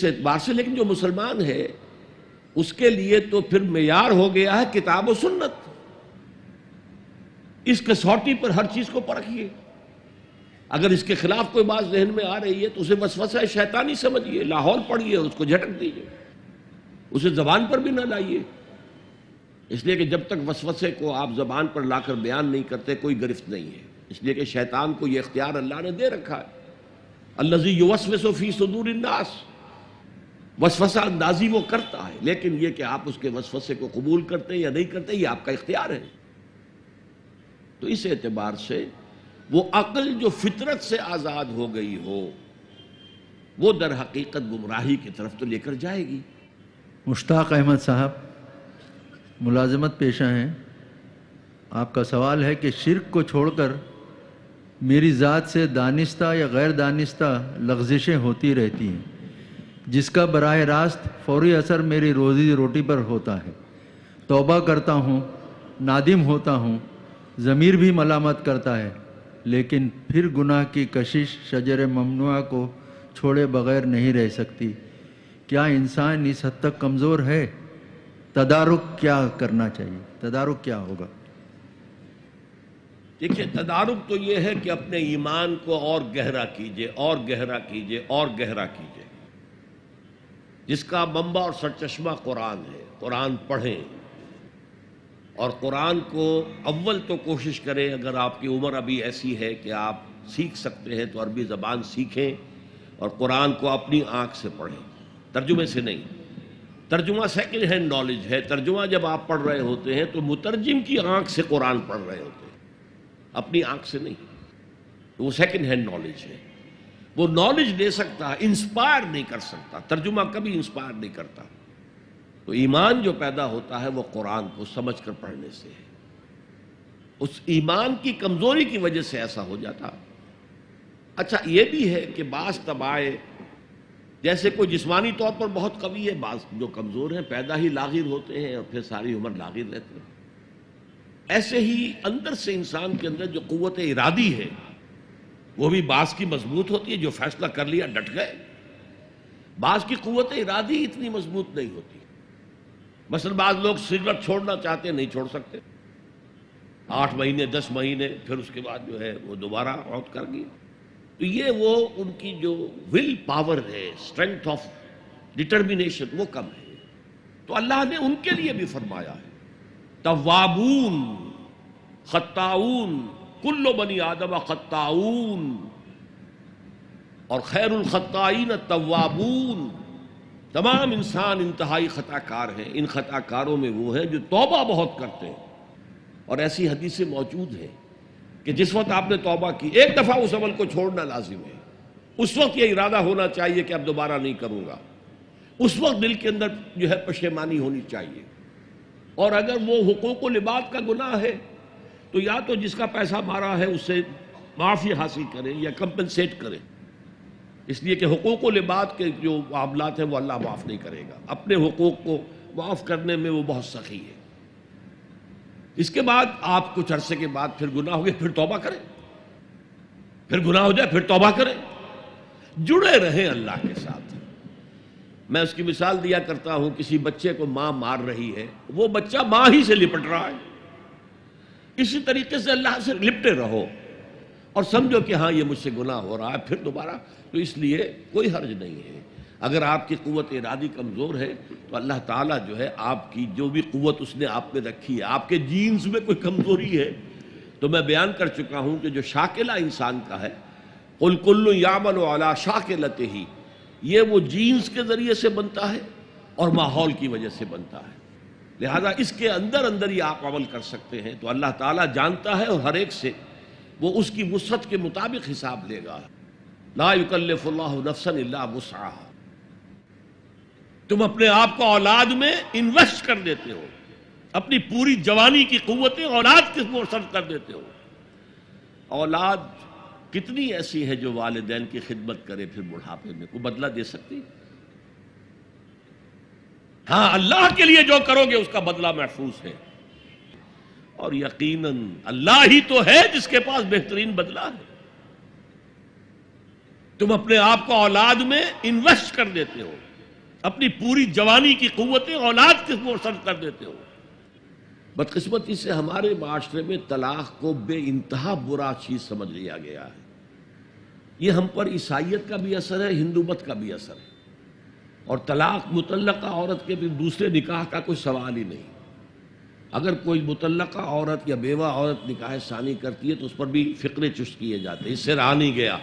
اس اعتبار سے لیکن جو مسلمان ہے اس کے لیے تو پھر معیار ہو گیا ہے کتاب و سنت. اس کسوٹی پر ہر چیز کو پرکھیے. اگر اس کے خلاف کوئی بات ذہن میں آ رہی ہے تو اسے وسوسہ شیطانی سمجھیے، لاہور پڑھیے، اس کو جھٹک دیجیے، اسے زبان پر بھی نہ لائیے. اس لیے کہ جب تک وسوسے کو آپ زبان پر لا کر بیان نہیں کرتے کوئی گرفت نہیں ہے. اس لیے کہ شیطان کو یہ اختیار اللہ نے دے رکھا ہے. الذی یوسوس فی صدور الناس، وسوسہ اندازی وہ کرتا ہے، لیکن یہ کہ آپ اس کے وسوسے کو قبول کرتے ہیں یا نہیں کرتے یہ آپ کا اختیار ہے. تو اس اعتبار سے وہ عقل جو فطرت سے آزاد ہو گئی ہو وہ در حقیقت گمراہی کی طرف تو لے کر جائے گی. مشتاق احمد صاحب ملازمت پیشہ ہیں. آپ کا سوال ہے کہ شرک کو چھوڑ کر میری ذات سے دانستہ یا غیر دانستہ لغزشیں ہوتی رہتی ہیں جس کا براہ راست فوری اثر میری روزی روٹی پر ہوتا ہے. توبہ کرتا ہوں، نادم ہوتا ہوں، ضمیر بھی ملامت کرتا ہے، لیکن پھر گناہ کی کشش شجر ممنوعہ کو چھوڑے بغیر نہیں رہ سکتی. کیا انسان اس حد تک کمزور ہے؟ تدارک کیا کرنا چاہیے؟ تدارک کیا ہوگا؟ دیکھیے تدارک تو یہ ہے کہ اپنے ایمان کو اور گہرا کیجئے اور گہرا کیجئے اور گہرا کیجئے. جس کا منبع اور سرچشمہ قرآن ہے، قرآن پڑھیں اور قرآن کو اول تو کوشش کریں. اگر آپ کی عمر ابھی ایسی ہے کہ آپ سیکھ سکتے ہیں تو عربی زبان سیکھیں اور قرآن کو اپنی آنکھ سے پڑھیں، ترجمے سے نہیں. ترجمہ سیکنڈ ہینڈ نالج ہے. ترجمہ جب آپ پڑھ رہے ہوتے ہیں تو مترجم کی آنکھ سے قرآن پڑھ رہے ہوتے ہیں، اپنی آنکھ سے نہیں. وہ سیکنڈ ہینڈ نالج ہے. وہ نالج دے سکتا ہے، انسپائر نہیں کر سکتا. ترجمہ کبھی انسپائر نہیں کرتا. تو ایمان جو پیدا ہوتا ہے وہ قرآن کو سمجھ کر پڑھنے سے ہے. اس ایمان کی کمزوری کی وجہ سے ایسا ہو جاتا. اچھا یہ بھی ہے کہ بعض طبائع جیسے کوئی جسمانی طور پر بہت قوی ہے، بعض جو کمزور ہیں پیدا ہی لاغر ہوتے ہیں اور پھر ساری عمر لاغر رہتے ہیں. ایسے ہی اندر سے انسان کے اندر جو قوت ارادی ہے وہ بھی بعض کی مضبوط ہوتی ہے، جو فیصلہ کر لیا ڈٹ گئے. بعض کی قوت ارادی اتنی مضبوط نہیں ہوتی. مثلا بعض لوگ سگریٹ چھوڑنا چاہتے ہیں، نہیں چھوڑ سکتے. 8 مہینے 10 مہینے پھر اس کے بعد جو ہے وہ دوبارہ عود کر گئی. تو یہ وہ ان کی جو ول پاور ہے، اسٹرینتھ آف ڈٹرمینیشن وہ کم ہے. تو اللہ نے ان کے لیے بھی فرمایا ہے توابون خطاؤون کل بنی آدم خطاؤون، اور خیر الخطائین التوابون. تمام انسان انتہائی خطا کار ہیں. ان خطا کاروں میں وہ ہیں جو توبہ بہت کرتے ہیں. اور ایسی حدیثیں موجود ہیں کہ جس وقت آپ نے توبہ کی ایک دفعہ اس عمل کو چھوڑنا لازم ہے. اس وقت یہ ارادہ ہونا چاہیے کہ اب دوبارہ نہیں کروں گا. اس وقت دل کے اندر جو ہے پشیمانی ہونی چاہیے. اور اگر وہ حقوق و لباد کا گناہ ہے تو یا تو جس کا پیسہ مارا ہے اس سے معافی حاصل کریں یا کمپنسیٹ کریں. اس لیے کہ حقوق و لباد کے جو معاملات ہیں وہ اللہ معاف نہیں کرے گا. اپنے حقوق کو معاف کرنے میں وہ بہت سخی ہے. اس کے بعد آپ کچھ عرصے کے بعد پھر گناہ ہو گئے پھر توبہ کریں، پھر گناہ ہو جائے پھر توبہ کریں. جڑے رہیں اللہ کے ساتھ. میں اس کی مثال دیا کرتا ہوں، کسی بچے کو ماں مار رہی ہے، وہ بچہ ماں ہی سے لپٹ رہا ہے. اسی طریقے سے اللہ سے لپٹے رہو اور سمجھو کہ ہاں یہ مجھ سے گناہ ہو رہا ہے، پھر دوبارہ. تو اس لیے کوئی حرج نہیں ہے. اگر آپ کی قوت ارادی کمزور ہے تو اللہ تعالیٰ جو ہے آپ کی جو بھی قوت اس نے آپ میں رکھی ہے، آپ کے جینز میں کوئی کمزوری ہے تو میں بیان کر چکا ہوں کہ جو شاکلہ انسان کا ہے قل کل یعمل علی شاکلتہ، یہ وہ جینز کے ذریعے سے بنتا ہے اور ماحول کی وجہ سے بنتا ہے. لہذا اس کے اندر اندر ہی آپ عمل کر سکتے ہیں. تو اللہ تعالیٰ جانتا ہے اور ہر ایک سے وہ اس کی وسعت کے مطابق حساب لے گا. لا یکلف اللہ نفسا الا وسعہا. تم اپنے آپ کو اولاد میں انویسٹ کر دیتے ہو، اپنی پوری جوانی کی قوتیں اولاد کے اوپر صرف کر دیتے ہو. اولاد کتنی ایسی ہے جو والدین کی خدمت کرے پھر بڑھاپے میں کوئی بدلہ دے سکتی؟ ہاں اللہ کے لیے جو کرو گے اس کا بدلہ محفوظ ہے. اور یقیناً اللہ ہی تو ہے جس کے پاس بہترین بدلہ ہے. تم اپنے آپ کو اولاد میں انویسٹ کر دیتے ہو. اپنی پوری جوانی کی قوتیں اولاد کے مسخر کر دیتے ہو۔ بدقسمتی سے ہمارے معاشرے میں طلاق کو بے انتہا برا چیز سمجھ لیا گیا ہے۔ یہ ہم پر عیسائیت کا بھی اثر ہے، ہندو مت کا بھی اثر ہے، اور طلاق مطلقہ عورت کے بھی دوسرے نکاح کا کوئی سوال ہی نہیں۔ اگر کوئی مطلقہ عورت یا بیوہ عورت نکاح ثانی کرتی ہے تو اس پر بھی فقرے چست کیے جاتے ہیں، اس سے رہا نہیں گیا،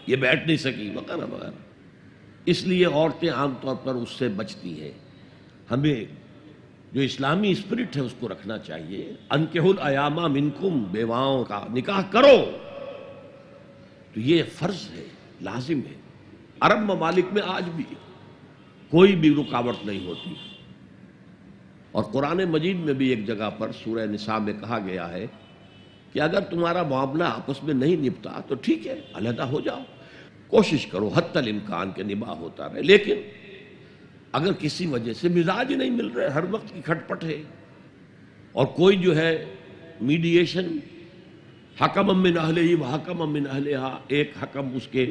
یہ بیٹھ نہیں سکی، وغیرہ وغیرہ۔ اس لیے عورتیں عام طور پر اس سے بچتی ہیں۔ ہمیں جو اسلامی اسپرٹ ہے اس کو رکھنا چاہیے۔ انکحوا الایام منکم، بیواؤں کا نکاح کرو، تو یہ فرض ہے، لازم ہے۔ عرب ممالک میں آج بھی کوئی بھی رکاوٹ نہیں ہوتی، اور قرآن مجید میں بھی ایک جگہ پر سورہ نساء میں کہا گیا ہے کہ اگر تمہارا معاملہ آپس میں نہیں نپٹا تو ٹھیک ہے، علیحدہ ہو جاؤ، کوشش کرو حتی الامکان کے نباہ ہوتا رہے، لیکن اگر کسی وجہ سے مزاج ہی نہیں مل رہے، ہر وقت کی کھٹ پٹ ہے، اور کوئی جو ہے میڈیشن حکم من اہلہ و حکم من اہلہا، ایک حکم اس کے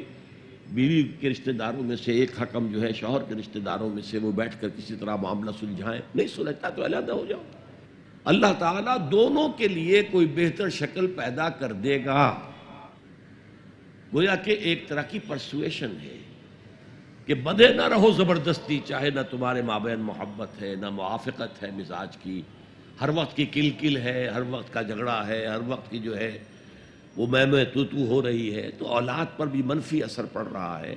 بیوی کے رشتہ داروں میں سے، ایک حکم جو ہے شوہر کے رشتہ داروں میں سے، وہ بیٹھ کر کسی طرح معاملہ سلجھائیں، نہیں سلجھتا تو علیحدہ ہو جاؤ۔ اللہ تعالیٰ دونوں کے لیے کوئی بہتر شکل پیدا کر دے گا۔ گویا کہ ایک طرح کی پرسویشن ہے کہ بدے نہ رہو زبردستی، چاہے نہ تمہارے مابین محبت ہے، نہ موافقت ہے مزاج کی، ہر وقت کی کل کل ہے، ہر وقت کا جھگڑا ہے، ہر وقت کی جو ہے وہ میں تو ہو رہی ہے، تو اولاد پر بھی منفی اثر پڑ رہا ہے،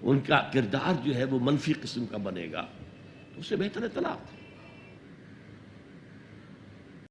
ان کا کردار جو ہے وہ منفی قسم کا بنے گا، تو اس سے بہتر ہے طلاق۔